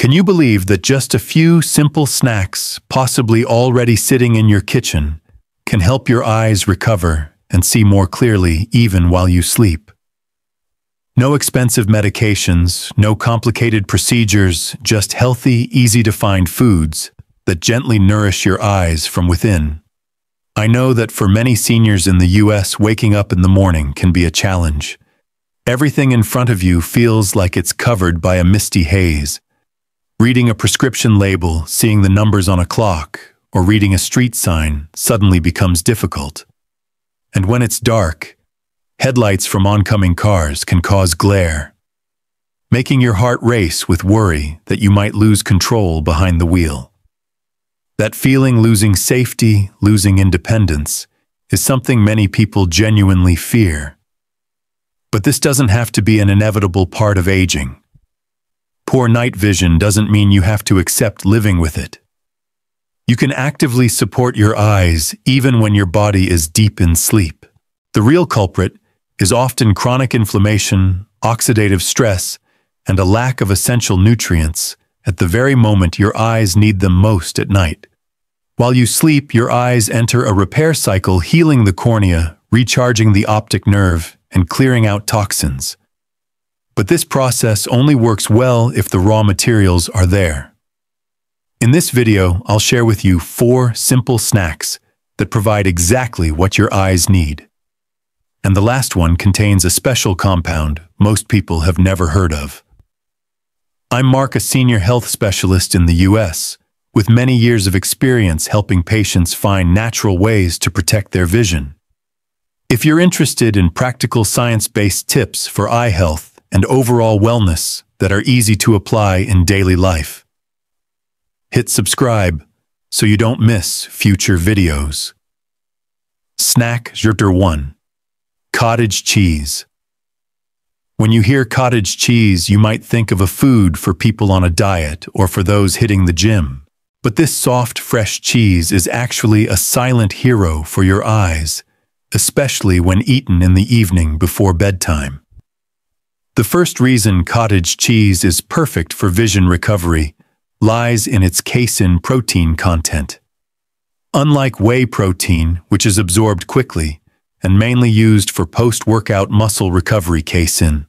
Can you believe that just a few simple snacks, possibly already sitting in your kitchen, can help your eyes recover and see more clearly even while you sleep? No expensive medications, no complicated procedures, just healthy, easy-to-find foods that gently nourish your eyes from within. I know that for many seniors in the US, waking up in the morning can be a challenge. Everything in front of you feels like it's covered by a misty haze. Reading a prescription label, seeing the numbers on a clock, or reading a street sign suddenly becomes difficult. And when it's dark, headlights from oncoming cars can cause glare, making your heart race with worry that you might lose control behind the wheel. That feeling, losing safety, losing independence, is something many people genuinely fear. But this doesn't have to be an inevitable part of aging. Poor night vision doesn't mean you have to accept living with it. You can actively support your eyes even when your body is deep in sleep. The real culprit is often chronic inflammation, oxidative stress, and a lack of essential nutrients at the very moment your eyes need them most at night. While you sleep, your eyes enter a repair cycle, healing the cornea, recharging the optic nerve, and clearing out toxins. But this process only works well if the raw materials are there. In this video, I'll share with you 4 simple snacks that provide exactly what your eyes need. And the last one contains a special compound most people have never heard of. I'm Mark, a senior health specialist in the US, with many years of experience helping patients find natural ways to protect their vision. If you're interested in practical science-based tips for eye health and overall wellness that are easy to apply in daily life, hit subscribe so you don't miss future videos. Snack number 1. Cottage cheese. When you hear cottage cheese, you might think of a food for people on a diet or for those hitting the gym. But this soft, fresh cheese is actually a silent hero for your eyes, especially when eaten in the evening before bedtime. The first reason cottage cheese is perfect for vision recovery lies in its casein protein content. Unlike whey protein, which is absorbed quickly and mainly used for post-workout muscle recovery, casein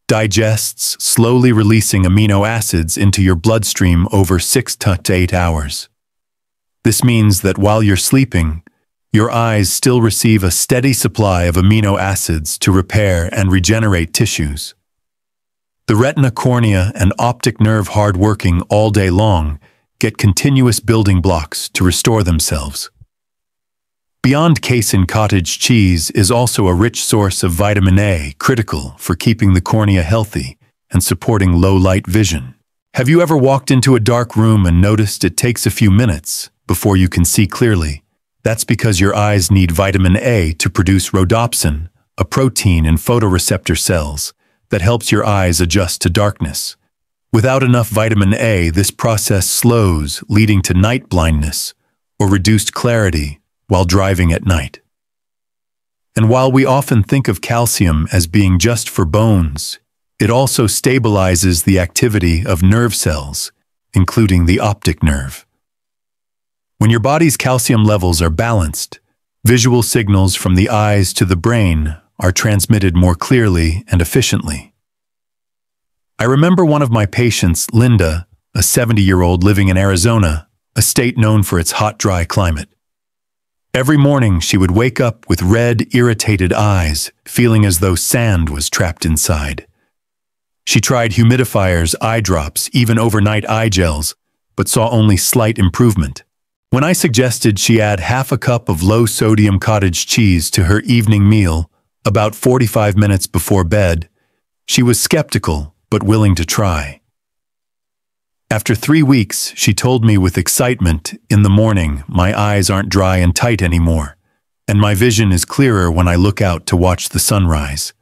digests, slowly releasing amino acids into your bloodstream over 6 to 8 hours. This means that while you're sleeping, your eyes still receive a steady supply of amino acids to repair and regenerate tissues. The retina, cornea, and optic nerve, hard working all day long, get continuous building blocks to restore themselves. Beyond casein, cottage cheese is also a rich source of vitamin A, critical for keeping the cornea healthy and supporting low-light vision. Have you ever walked into a dark room and noticed it takes a few minutes before you can see clearly? That's because your eyes need vitamin A to produce rhodopsin, a protein in photoreceptor cells that helps your eyes adjust to darkness. Without enough vitamin A, this process slows, leading to night blindness or reduced clarity while driving at night. And while we often think of calcium as being just for bones, it also stabilizes the activity of nerve cells, including the optic nerve. When your body's calcium levels are balanced, visual signals from the eyes to the brain are transmitted more clearly and efficiently. I remember one of my patients, Linda, a 70-year-old living in Arizona, a state known for its hot, dry climate. Every morning, she would wake up with red, irritated eyes, feeling as though sand was trapped inside. She tried humidifiers, eye drops, even overnight eye gels, but saw only slight improvement. When I suggested she add half a cup of low-sodium cottage cheese to her evening meal about 45 minutes before bed, she was skeptical but willing to try. After 3 weeks, she told me with excitement, "In the morning, my eyes aren't dry and tight anymore, and my vision is clearer when I look out to watch the sunrise."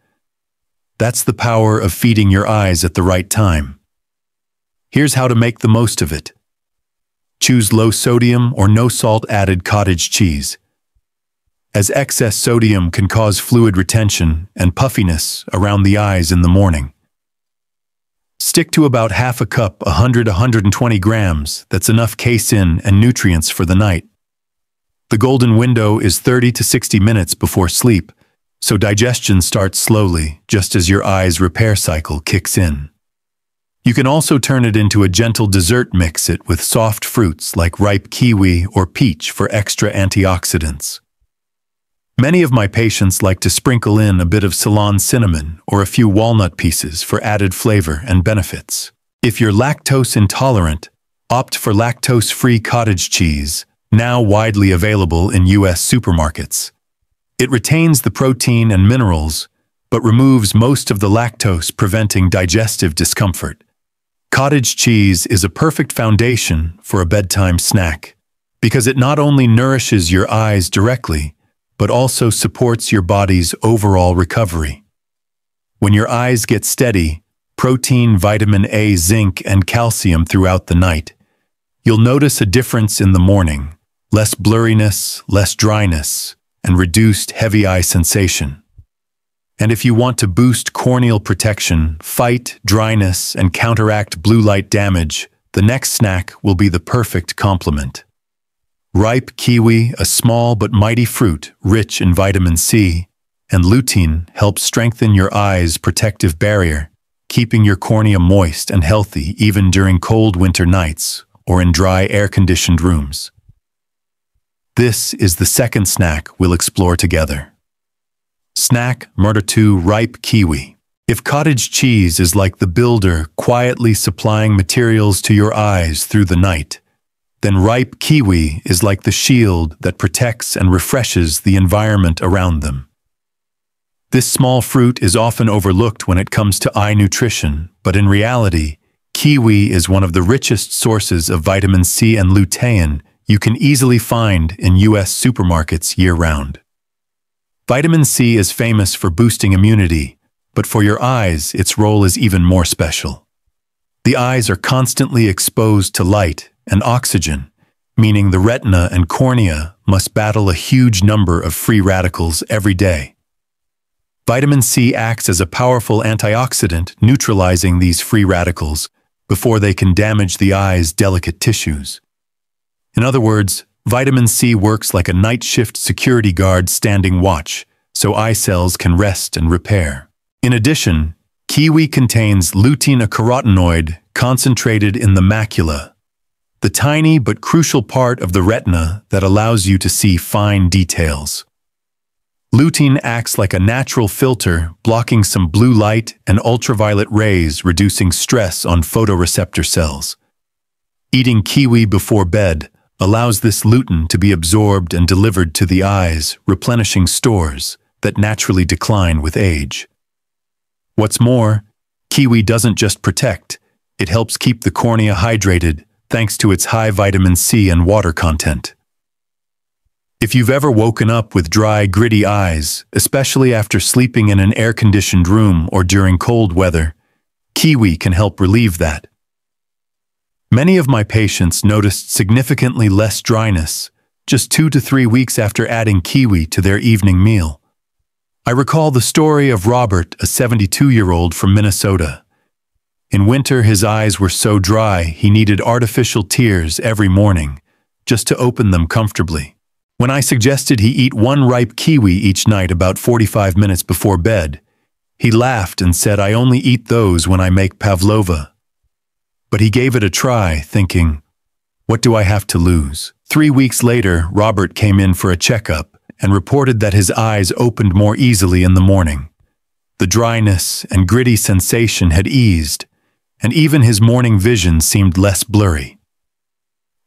That's the power of feeding your eyes at the right time. Here's how to make the most of it. Choose low-sodium or no-salt-added cottage cheese, as excess sodium can cause fluid retention and puffiness around the eyes in the morning. Stick to about half a cup, 100–120 grams. That's enough casein and nutrients for the night. The golden window is 30 to 60 minutes before sleep, so digestion starts slowly, just as your eye's repair cycle kicks in. You can also turn it into a gentle dessert. Mix it with soft fruits like ripe kiwi or peach for extra antioxidants. Many of my patients like to sprinkle in a bit of Ceylon cinnamon or a few walnut pieces for added flavor and benefits. If you're lactose intolerant, opt for lactose-free cottage cheese, now widely available in U.S. supermarkets. It retains the protein and minerals, but removes most of the lactose, preventing digestive discomfort. Cottage cheese is a perfect foundation for a bedtime snack because it not only nourishes your eyes directly, but also supports your body's overall recovery. When your eyes get steady, protein, vitamin A, zinc, and calcium throughout the night, you'll notice a difference in the morning: less blurriness, less dryness, and reduced heavy eye sensation. And if you want to boost corneal protection, fight dryness, and counteract blue light damage, the next snack will be the perfect complement. Ripe kiwi, a small but mighty fruit rich in vitamin C, and lutein helps strengthen your eye's protective barrier, keeping your cornea moist and healthy even during cold winter nights or in dry air-conditioned rooms. This is the second snack we'll explore together. Snack number 2: ripe kiwi. If cottage cheese is like the builder quietly supplying materials to your eyes through the night, then ripe kiwi is like the shield that protects and refreshes the environment around them. This small fruit is often overlooked when it comes to eye nutrition, but in reality, kiwi is one of the richest sources of vitamin C and lutein you can easily find in U.S. supermarkets year-round. Vitamin C is famous for boosting immunity, but for your eyes, its role is even more special. The eyes are constantly exposed to light and oxygen, meaning the retina and cornea must battle a huge number of free radicals every day. Vitamin C acts as a powerful antioxidant, neutralizing these free radicals before they can damage the eye's delicate tissues. In other words, vitamin C works like a night shift security guard standing watch, so eye cells can rest and repair. In addition, kiwi contains lutein, a carotenoid concentrated in the macula, the tiny but crucial part of the retina that allows you to see fine details. Lutein acts like a natural filter, blocking some blue light and ultraviolet rays, reducing stress on photoreceptor cells. Eating kiwi before bed allows this lutein to be absorbed and delivered to the eyes, replenishing stores that naturally decline with age. What's more, kiwi doesn't just protect, it helps keep the cornea hydrated thanks to its high vitamin C and water content. If you've ever woken up with dry, gritty eyes, especially after sleeping in an air-conditioned room or during cold weather, kiwi can help relieve that. Many of my patients noticed significantly less dryness just 2 to 3 weeks after adding kiwi to their evening meal. I recall the story of Robert, a 72-year-old from Minnesota. In winter, his eyes were so dry he needed artificial tears every morning just to open them comfortably. When I suggested he eat 1 ripe kiwi each night about 45 minutes before bed, he laughed and said, "I only eat those when I make pavlova." But he gave it a try, thinking, "What do I have to lose?" 3 weeks later, Robert came in for a checkup and reported that his eyes opened more easily in the morning. The dryness and gritty sensation had eased, and even his morning vision seemed less blurry.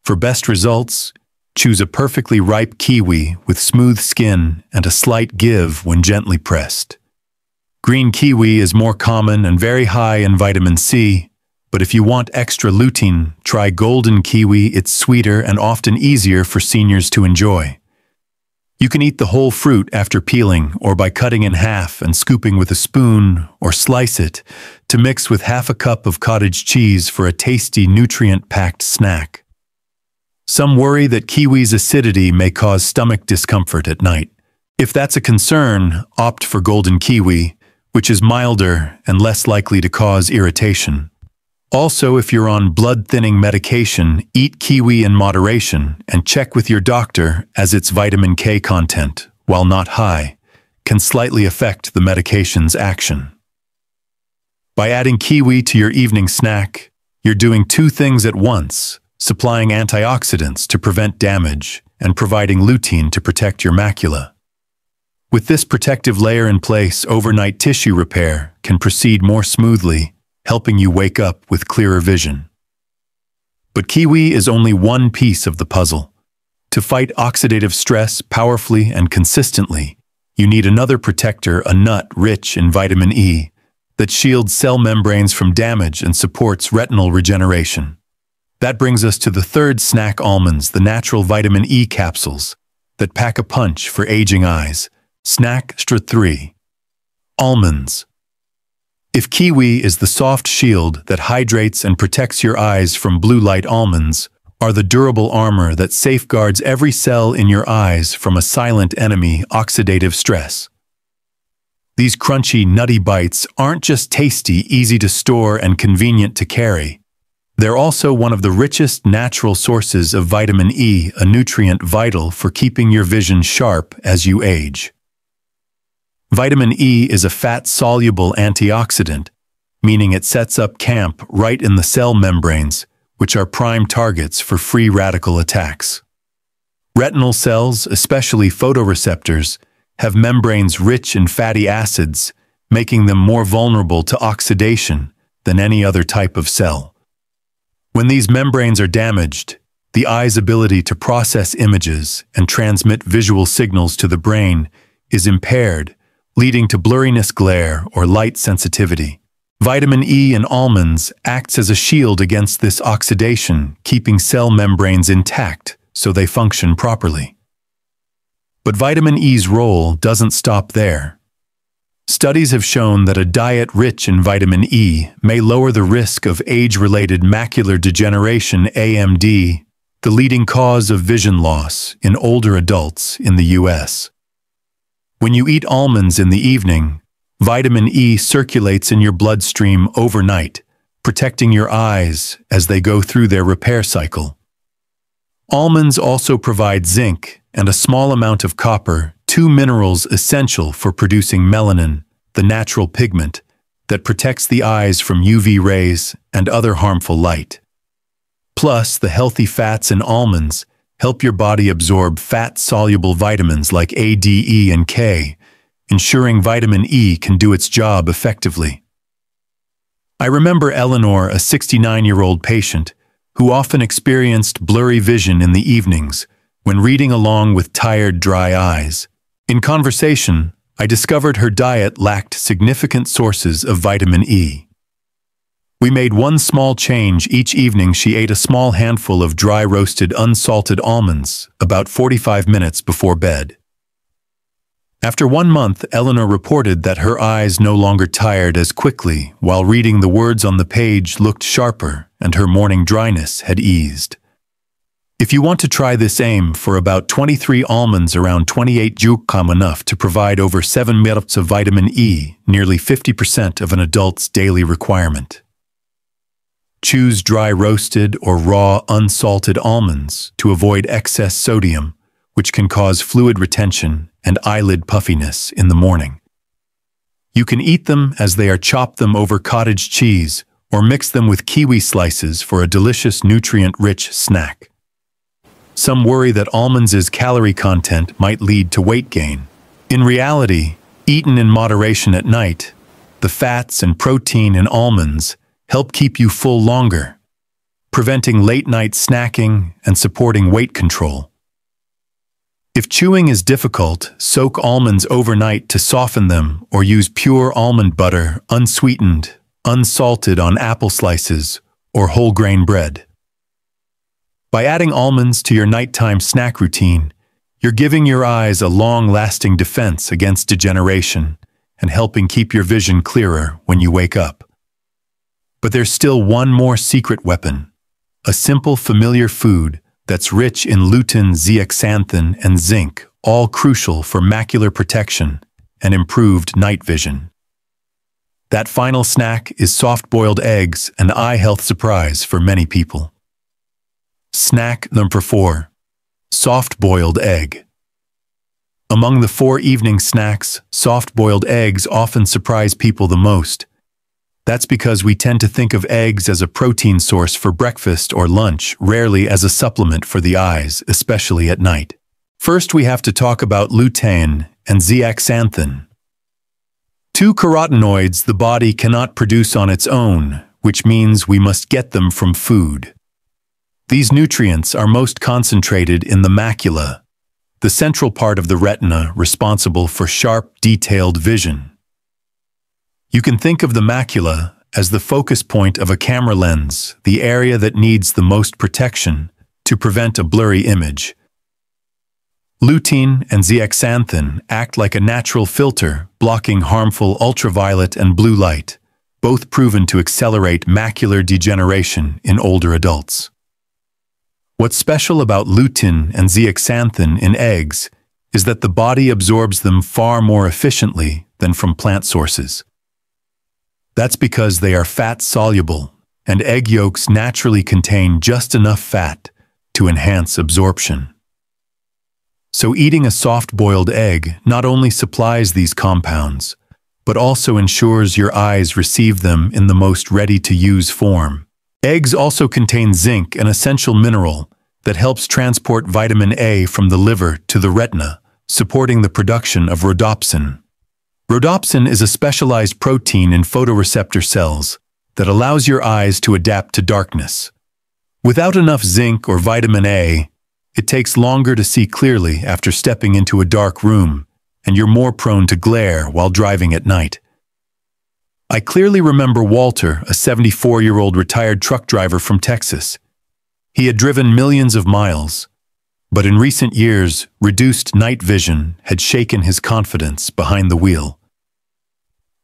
For best results, choose a perfectly ripe kiwi with smooth skin and a slight give when gently pressed. Green kiwi is more common and very high in vitamin C, but if you want extra lutein, try golden kiwi. It's sweeter and often easier for seniors to enjoy. You can eat the whole fruit after peeling or by cutting in half and scooping with a spoon, or slice it to mix with half a cup of cottage cheese for a tasty, nutrient-packed snack. Some worry that kiwi's acidity may cause stomach discomfort at night. If that's a concern, opt for golden kiwi, which is milder and less likely to cause irritation. Also, if you're on blood-thinning medication, eat kiwi in moderation and check with your doctor, as its vitamin K content, while not high, can slightly affect the medication's action. By adding kiwi to your evening snack, you're doing two things at once: supplying antioxidants to prevent damage and providing lutein to protect your macula. With this protective layer in place, overnight tissue repair can proceed more smoothly, helping you wake up with clearer vision. But kiwi is only one piece of the puzzle. To fight oxidative stress powerfully and consistently, you need another protector, a nut rich in vitamin E, that shields cell membranes from damage and supports retinal regeneration. That brings us to the third snack: almonds, the natural vitamin E capsules that pack a punch for aging eyes. Snack 3. Almonds. If kiwi is the soft shield that hydrates and protects your eyes from blue light, almonds are the durable armor that safeguards every cell in your eyes from a silent enemy, oxidative stress. These crunchy, nutty bites aren't just tasty, easy to store, and convenient to carry. They're also one of the richest natural sources of vitamin E, a nutrient vital for keeping your vision sharp as you age. Vitamin E is a fat-soluble antioxidant, meaning it sets up camp right in the cell membranes, which are prime targets for free radical attacks. Retinal cells, especially photoreceptors, have membranes rich in fatty acids, making them more vulnerable to oxidation than any other type of cell. When these membranes are damaged, the eye's ability to process images and transmit visual signals to the brain is impaired, leading to blurriness, glare, or light sensitivity. Vitamin E in almonds acts as a shield against this oxidation, keeping cell membranes intact so they function properly. But vitamin E's role doesn't stop there. Studies have shown that a diet rich in vitamin E may lower the risk of age-related macular degeneration, AMD, the leading cause of vision loss in older adults in the US. When you eat almonds in the evening, vitamin E circulates in your bloodstream overnight, protecting your eyes as they go through their repair cycle. Almonds also provide zinc and a small amount of copper, two minerals essential for producing melanin, the natural pigment that protects the eyes from UV rays and other harmful light. Plus, the healthy fats in almonds help your body absorb fat-soluble vitamins like A, D, E, and K, ensuring vitamin E can do its job effectively. I remember Eleanor, a 69-year-old patient, who often experienced blurry vision in the evenings when reading along with tired, dry eyes. In conversation, I discovered her diet lacked significant sources of vitamin E. We made one small change: each evening she ate a small handful of dry roasted unsalted almonds about 45 minutes before bed. After 1 month, Eleanor reported that her eyes no longer tired as quickly, while reading the words on the page looked sharper, and her morning dryness had eased. If you want to try this, aim for about 23 almonds, around 28 grams, enough to provide over 7 mg of vitamin E, nearly 50% of an adult's daily requirement. Choose dry roasted or raw unsalted almonds to avoid excess sodium, which can cause fluid retention and eyelid puffiness in the morning. You can eat them as they are, chop them over cottage cheese, or mix them with kiwi slices for a delicious nutrient-rich snack. Some worry that almonds' calorie content might lead to weight gain. In reality, eaten in moderation at night, the fats and protein in almonds help keep you full longer, preventing late-night snacking and supporting weight control. If chewing is difficult, soak almonds overnight to soften them, or use pure almond butter, unsweetened, unsalted, on apple slices or whole grain bread. By adding almonds to your nighttime snack routine, you're giving your eyes a long-lasting defense against degeneration and helping keep your vision clearer when you wake up. But there's still one more secret weapon: a simple, familiar food that's rich in lutein, zeaxanthin, and zinc, all crucial for macular protection and improved night vision. That final snack is soft-boiled eggs, an eye health surprise for many people. Snack number 4. Soft-boiled egg. Among the 4 evening snacks, soft-boiled eggs often surprise people the most. That's because we tend to think of eggs as a protein source for breakfast or lunch, rarely as a supplement for the eyes, especially at night. First, we have to talk about lutein and zeaxanthin. 2 carotenoids the body cannot produce on its own, which means we must get them from food. These nutrients are most concentrated in the macula, the central part of the retina responsible for sharp, detailed vision. You can think of the macula as the focus point of a camera lens, the area that needs the most protection to prevent a blurry image. Lutein and zeaxanthin act like a natural filter, blocking harmful ultraviolet and blue light, both proven to accelerate macular degeneration in older adults. What's special about lutein and zeaxanthin in eggs is that the body absorbs them far more efficiently than from plant sources. That's because they are fat-soluble, and egg yolks naturally contain just enough fat to enhance absorption. So eating a soft-boiled egg not only supplies these compounds, but also ensures your eyes receive them in the most ready-to-use form. Eggs also contain zinc, an essential mineral that helps transport vitamin A from the liver to the retina, supporting the production of rhodopsin. Rhodopsin is a specialized protein in photoreceptor cells that allows your eyes to adapt to darkness. Without enough zinc or vitamin A, it takes longer to see clearly after stepping into a dark room, and you're more prone to glare while driving at night. I clearly remember Walter, a 74-year-old retired truck driver from Texas. He had driven millions of miles, but in recent years, reduced night vision had shaken his confidence behind the wheel.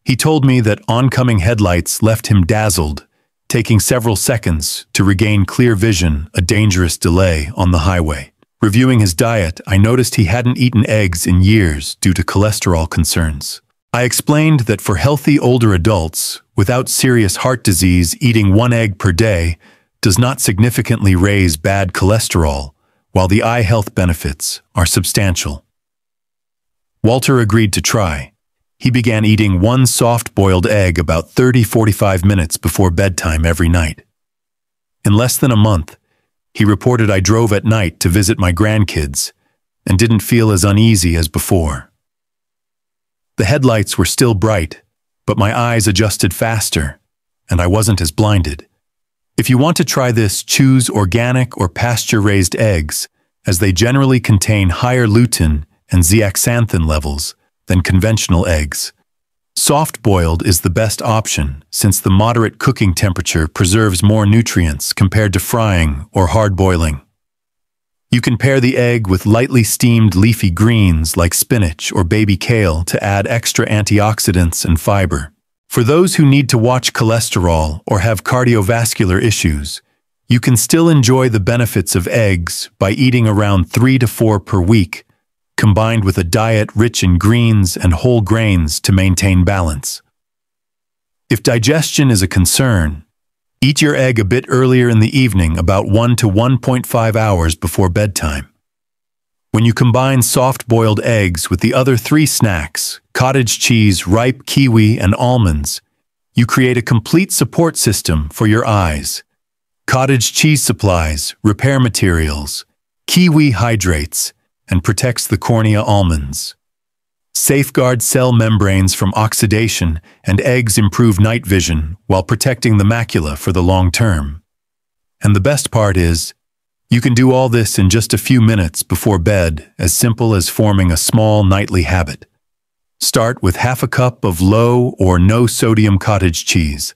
He told me that oncoming headlights left him dazzled, taking several seconds to regain clear vision, a dangerous delay on the highway. Reviewing his diet, I noticed he hadn't eaten eggs in years due to cholesterol concerns. I explained that for healthy older adults, without serious heart disease, eating 1 egg per day does not significantly raise bad cholesterol, while the eye health benefits are substantial. Walter agreed to try. He began eating 1 soft-boiled egg about 30-45 minutes before bedtime every night. In less than a month, he reported I drove at night to visit my grandkids and didn't feel as uneasy as before. The headlights were still bright, but my eyes adjusted faster, and I wasn't as blinded. If you want to try this, choose organic or pasture-raised eggs, as they generally contain higher lutein and zeaxanthin levels than conventional eggs. Soft-boiled is the best option since the moderate cooking temperature preserves more nutrients compared to frying or hard-boiling. You can pair the egg with lightly steamed leafy greens like spinach or baby kale to add extra antioxidants and fiber. For those who need to watch cholesterol or have cardiovascular issues, you can still enjoy the benefits of eggs by eating around 3 to 4 per week, combined with a diet rich in greens and whole grains to maintain balance. If digestion is a concern, eat your egg a bit earlier in the evening, about 1 to 1.5 hours before bedtime. When you combine soft-boiled eggs with the other 3 snacks, cottage cheese, ripe kiwi, and almonds, you create a complete support system for your eyes. Cottage cheese supplies, repair materials, kiwi hydrates, and protects the cornea. Almonds safeguard cell membranes from oxidation, and eggs improve night vision while protecting the macula for the long term. And the best part is, you can do all this in just a few minutes before bed, as simple as forming a small nightly habit. Start with half a cup of low or no sodium cottage cheese.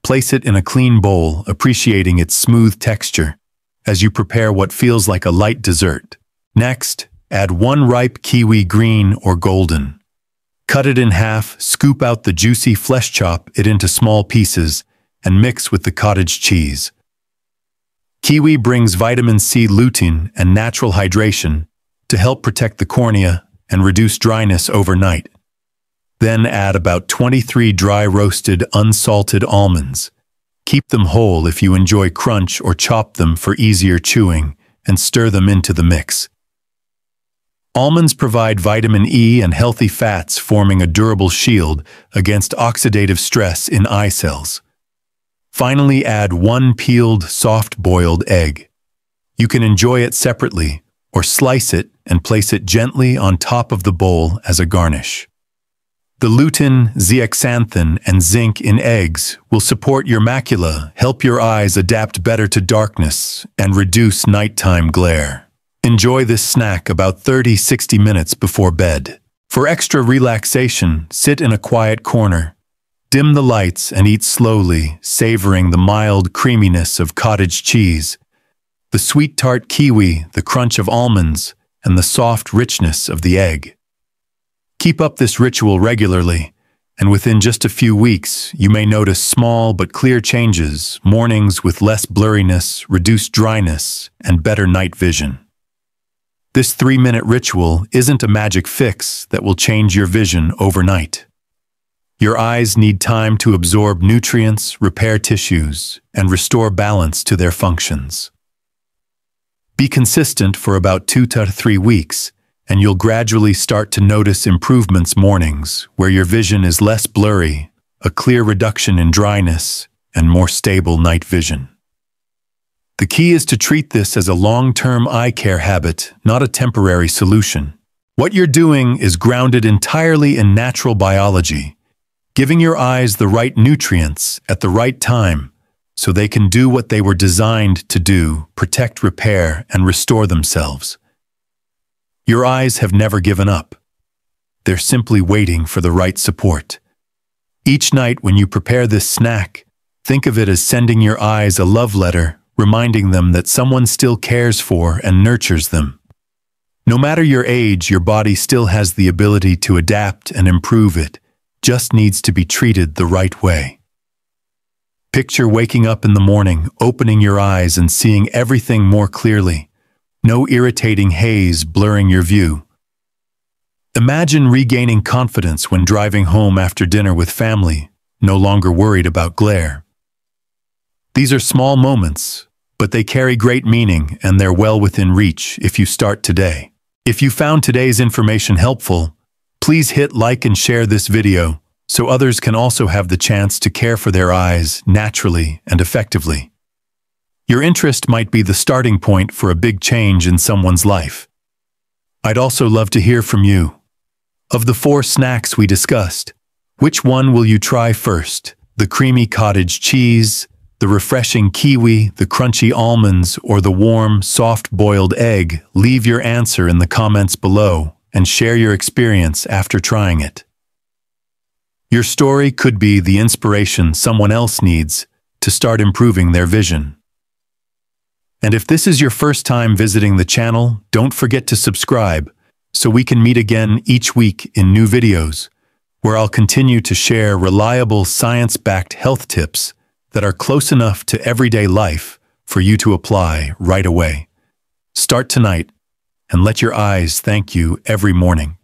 Place it in a clean bowl, appreciating its smooth texture as you prepare what feels like a light dessert. Next, add 1 ripe kiwi, green or golden. Cut it in half, scoop out the juicy flesh, chop it into small pieces, and mix with the cottage cheese. Kiwi brings vitamin C, lutein, and natural hydration to help protect the cornea and reduce dryness overnight. Then add about 23 dry roasted unsalted almonds. Keep them whole if you enjoy crunch, or chop them for easier chewing, and stir them into the mix. Almonds provide vitamin E and healthy fats, forming a durable shield against oxidative stress in eye cells. Finally, add 1 peeled, soft-boiled egg. You can enjoy it separately, or slice it and place it gently on top of the bowl as a garnish. The lutein, zeaxanthin, and zinc in eggs will support your macula, help your eyes adapt better to darkness, and reduce nighttime glare. Enjoy this snack about 30–60 minutes before bed. For extra relaxation, sit in a quiet corner. Dim the lights and eat slowly, savoring the mild creaminess of cottage cheese, the sweet tart kiwi, the crunch of almonds, and the soft richness of the egg. Keep up this ritual regularly, and within just a few weeks, you may notice small but clear changes: mornings with less blurriness, reduced dryness, and better night vision. This 3-minute ritual isn't a magic fix that will change your vision overnight. Your eyes need time to absorb nutrients, repair tissues, and restore balance to their functions. Be consistent for about 2 to 3 weeks, and you'll gradually start to notice improvements: mornings where your vision is less blurry, a clear reduction in dryness, and more stable night vision. The key is to treat this as a long-term eye care habit, not a temporary solution. What you're doing is grounded entirely in natural biology, giving your eyes the right nutrients at the right time so they can do what they were designed to do: protect, repair, and restore themselves. Your eyes have never given up. They're simply waiting for the right support. Each night when you prepare this snack, think of it as sending your eyes a love letter, reminding them that someone still cares for and nurtures them. No matter your age, your body still has the ability to adapt and improve. It just needs to be treated the right way. Picture waking up in the morning, opening your eyes and seeing everything more clearly. No irritating haze blurring your view. Imagine regaining confidence when driving home after dinner with family, no longer worried about glare. These are small moments, but they carry great meaning, and they're well within reach if you start today. If you found today's information helpful, please hit like and share this video so others can also have the chance to care for their eyes naturally and effectively. Your interest might be the starting point for a big change in someone's life. I'd also love to hear from you. Of the 4 snacks we discussed, which one will you try first? The creamy cottage cheese, the refreshing kiwi, the crunchy almonds, or the warm, soft-boiled egg? Leave your answer in the comments below and share your experience after trying it. Your story could be the inspiration someone else needs to start improving their vision. And if this is your first time visiting the channel, don't forget to subscribe so we can meet again each week in new videos, where I'll continue to share reliable science-backed health tips that are close enough to everyday life for you to apply right away. Start tonight and let your eyes thank you every morning.